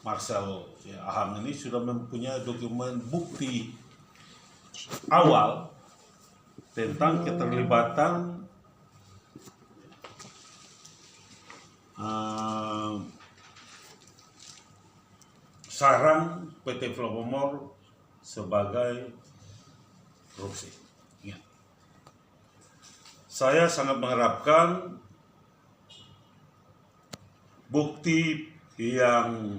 Marcel ya, Aham ini sudah mempunyai dokumen bukti awal tentang keterlibatan sarang PT Flowomor sebagai korupsi. Ingat. Saya sangat mengharapkan bukti yang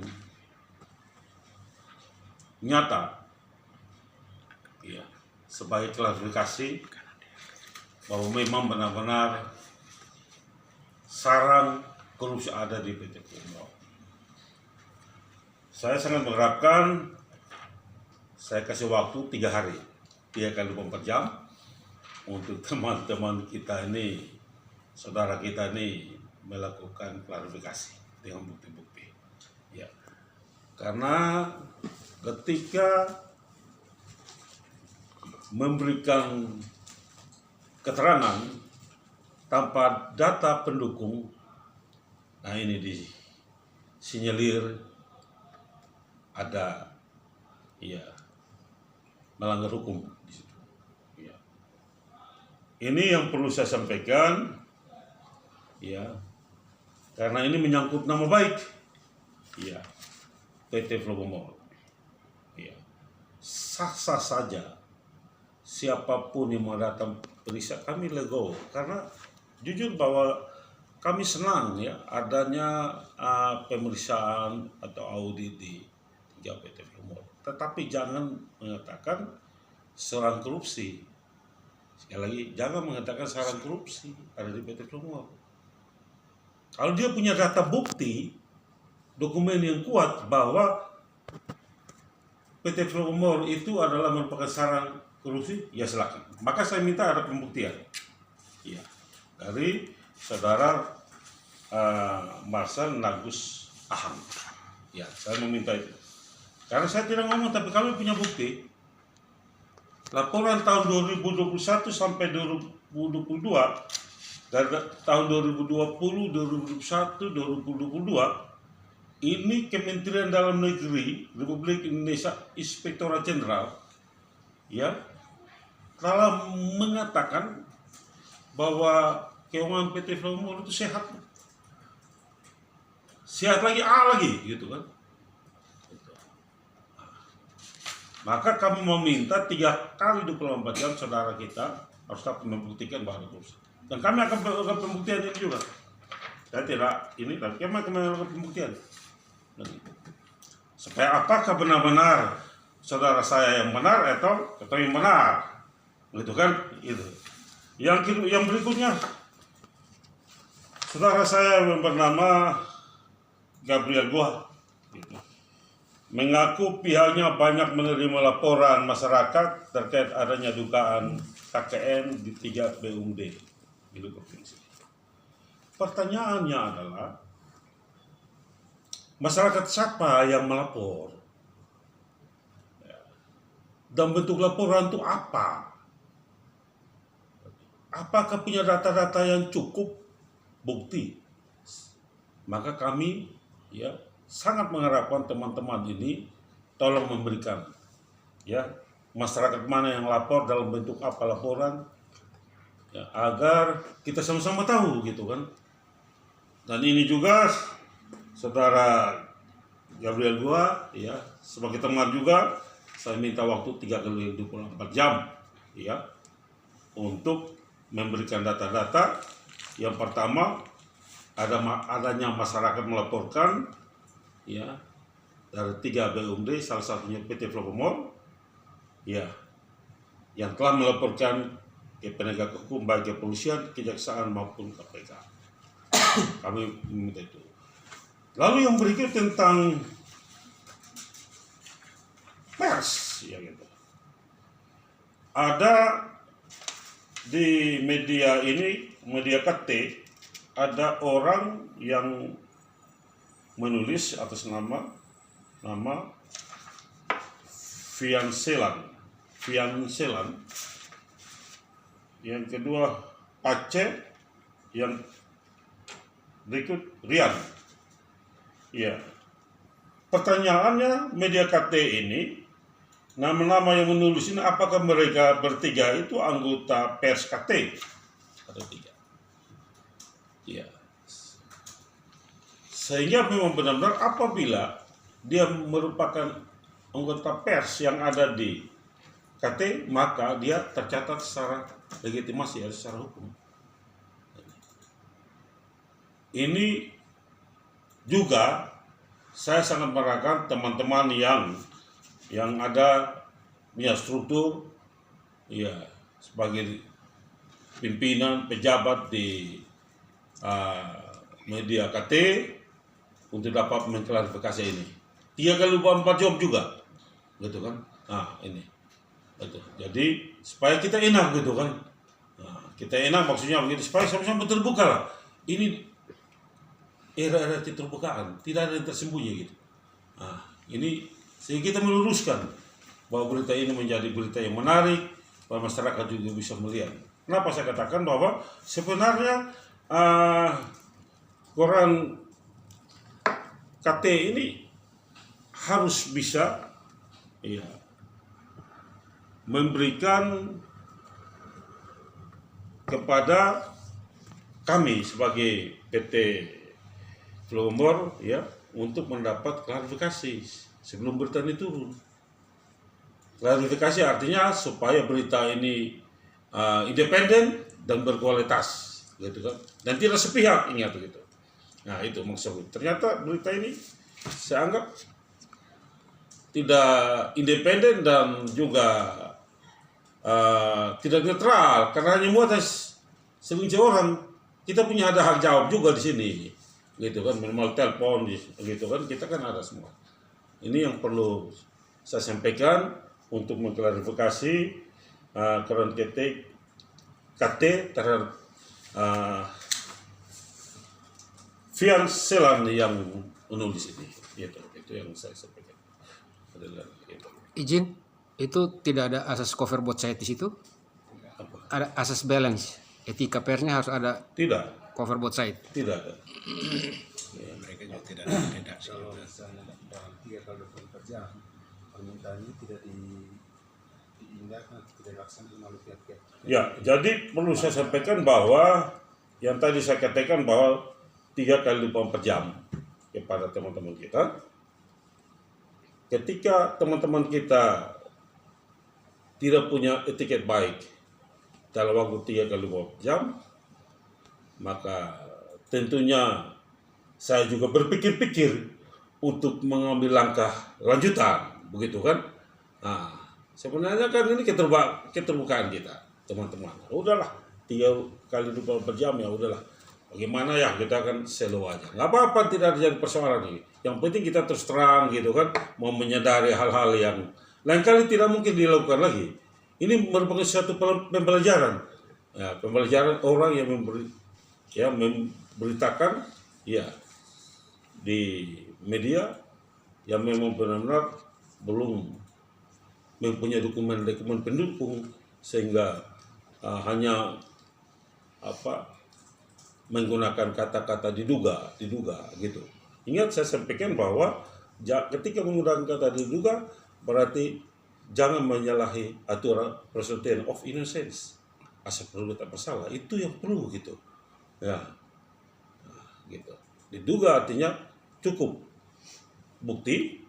nyata ya, sebagai klarifikasi bahwa memang benar-benar sarang korupsi ada di PT Flowomor. Saya sangat mengharapkan, saya kasih waktu 3 hari, 3 kali 24 jam untuk teman-teman kita ini, saudara kita ini melakukan klarifikasi dengan bukti-bukti. Ya, karena ketika memberikan keterangan tanpa data pendukung, nah ini disinyalir ada ya melanggar hukum di situ. Ya. Ini yang perlu saya sampaikan ya, karena ini menyangkut nama baik ya PT Flowomor. Ya. Sah-sah saja siapapun yang mau datang periksa, kami legowo, karena jujur bahwa kami senang ya adanya pemeriksaan atau audit di PT Flowomor. Tetapi jangan mengatakan sarang korupsi. Sekali lagi, jangan mengatakan sarang korupsi ada di PT Flowomor. Kalau dia punya data bukti, dokumen yang kuat bahwa PT Flowomor itu adalah merupakan sarang korupsi, ya silakan. Maka saya minta ada pembuktian. Ya, dari saudara Marcel Nagus Aham. Ya, saya meminta itu. Karena saya tidak ngomong, tapi kami punya bukti. Laporan tahun 2021 sampai 2022, dari tahun 2020, 2021, 2022, ini Kementerian Dalam Negeri Republik Indonesia Inspektorat Jenderal ya telah mengatakan bahwa keuangan PT Flowomor itu sehat. Sehat lagi, A lagi, gitu kan. Maka kami meminta 3 kali 24 jam saudara kita harus dapat membuktikan bahwa korupsi. Dan kami akan melakukan pembuktian ini juga. Saya tidak ini, tapi kami akan melakukan pembuktian. Supaya apakah benar-benar saudara saya yang benar atau yang benar, gitu kan? Itu. Yang berikutnya, saudara saya yang bernama Gabriel Gua. Gitu. Mengaku pihaknya banyak menerima laporan masyarakat terkait adanya dugaan KKN di 3 BUMD di provinsi. Pertanyaannya adalah, masyarakat siapa yang melapor? Dan bentuk laporan itu apa? Apakah punya data-data yang cukup bukti? Maka kami ya sangat mengharapkan teman-teman ini tolong memberikan ya masyarakat mana yang lapor, dalam bentuk apa laporan ya, agar kita sama-sama tahu gitu kan. Dan ini juga saudara Gabriel Gua ya sebagai teman juga, saya minta waktu 3 kali 24 jam ya untuk memberikan data-data. Yang pertama, adanya masyarakat melaporkan ya dari 3 BUMD, salah satunya PT Flowomor ya yang telah melaporkan ke penegak hukum baik kepolisian, kejaksaan maupun KPK. Kami meminta itu. Lalu yang berikut tentang pers ya gitu. Ada di media ini, media KT, ada orang yang menulis atas nama Fianselan. Yang kedua Pace, yang berikut Rian. Ya. pertanyaannya media KT ini, nama-nama yang menulis ini apakah mereka bertiga itu anggota pers KT atau tidak? Ya. Sehingga memang benar-benar apabila dia merupakan anggota pers yang ada di KT, maka dia tercatat secara legitimasi ya, secara hukum. Ini juga saya sangat meragukan teman-teman yang ada punya struktur ya sebagai pimpinan pejabat di media KT untuk dapat mengklarifikasi ini. 3 kali 4 jam juga, gitu kan? Nah ini, gitu. Jadi supaya kita enak gitu kan? Nah, kita enak maksudnya begitu supaya sama-sama terbuka lah. Ini era-era keterbukaan, tidak ada yang tersembunyi gitu. Nah, ini sehingga kita meluruskan bahwa berita ini menjadi berita yang menarik, bahwa masyarakat juga bisa melihat. Kenapa saya katakan bahwa sebenarnya koran KT ini harus bisa ya, memberikan kepada kami sebagai PT Flombor ya untuk mendapat klarifikasi sebelum berita ini turun. Klarifikasi artinya supaya berita ini independen dan berkualitas, gitu kan? Dan tidak sepihak, ingat gitu. Nah itu maksudnya. Ternyata berita ini saya anggap tidak independen dan juga tidak netral karena hanya muatan segelintir orang. Kita punya ada hak jawab juga di sini, gitu kan, minimal telepon, gitu kan, kita kan ada semua. Ini yang perlu saya sampaikan untuk mengklarifikasi koran KT terhadap Fian Selan yang menulis ini, itu yang saya sampaikan. Izin, itu tidak ada asas cover both sides di situ? Apa? Ada asas balance, etika persnya harus ada Tidak, cover both sides. tidak ada. Ya, mereka juga tidak ada redaksi. Kalau misalnya dalam 3 kali 24 jam permintaan ini tidak diindahkan, tidak dilaksanakan oleh pihak-pihak. Ya, jadi perlu saya sampaikan bahwa yang tadi saya katakan bahwa 3 kali 24 jam kepada teman-teman kita. Ketika teman-teman kita tidak punya etiket baik dalam waktu 3 kali 24 jam, maka tentunya saya juga berpikir-pikir untuk mengambil langkah lanjutan, begitu kan? Nah, sebenarnya kan ini keterbukaan kita, teman-teman. Udahlah, 3 kali 24 jam ya udahlah. Bagaimana ya, kita kan slow aja. Nggak apa-apa, tidak ada persoalan ini. Yang penting kita terus terang gitu kan, mau menyadari hal-hal yang lain kali tidak mungkin dilakukan lagi. Ini merupakan suatu pembelajaran. Ya, pembelajaran orang yang memberitakan ya di media yang memang benar-benar belum mempunyai dokumen pendukung sehingga hanya menggunakan kata-kata diduga gitu. Ingat saya sampaikan bahwa ketika menggunakan kata diduga berarti jangan menyalahi aturan presumption of innocence, asal perlu tak bersalah, itu yang perlu gitu ya. Nah, gitu. Diduga artinya cukup bukti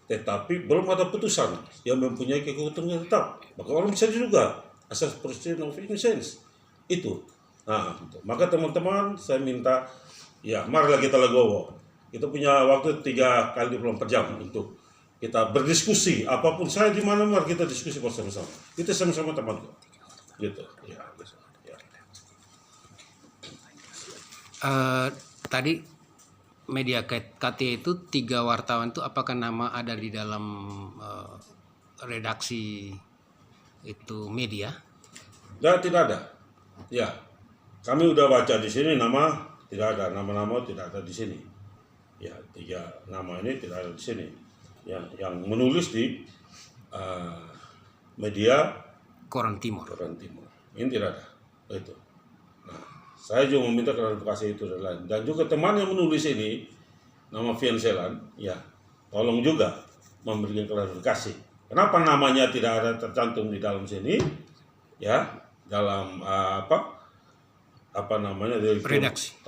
tetapi belum ada putusan yang mempunyai kekuatan yang tetap, maka orang bisa diduga asal presumption of innocence itu. Nah, gitu. Maka teman-teman saya minta ya marilah kita legowo. Kita punya waktu 3 kali 24 jam untuk kita berdiskusi apapun. Saya di mana mari kita diskusi bersama-sama. Kita sama-sama teman gitu. Ya. Tadi media KT itu 3 wartawan itu apakah nama ada di dalam redaksi itu media? Tidak ada. Ya. Kami udah baca di sini nama tidak ada, nama-nama tidak ada di sini. Ya, 3 nama ini tidak ada di sini. Yang menulis di media Koran Timur. Ini tidak ada. Itu. Nah, saya juga meminta klarifikasi itu dan lain. Dan juga teman yang menulis ini nama Fianselan, ya tolong juga memberikan klarifikasi. Kenapa namanya tidak ada tercantum di dalam sini, ya dalam apa namanya Redaksi.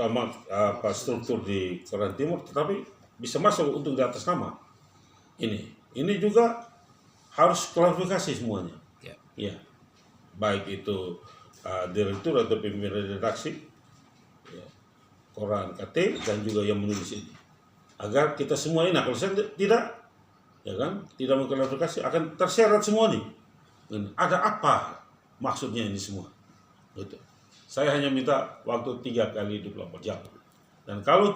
struktur di Korea Timur, tetapi bisa masuk untuk di atas nama ini juga harus klarifikasi semuanya, ya baik itu direktur atau pimpinan redaksi, ya, koran KT dan juga yang menulis ini, agar kita semua ini, kalau saya tidak, ya kan, tidak mengklarifikasi akan terseret semua nih. Ada apa maksudnya ini semua? Gitu. Saya hanya minta waktu 3 kali 24 jam. Dan kalau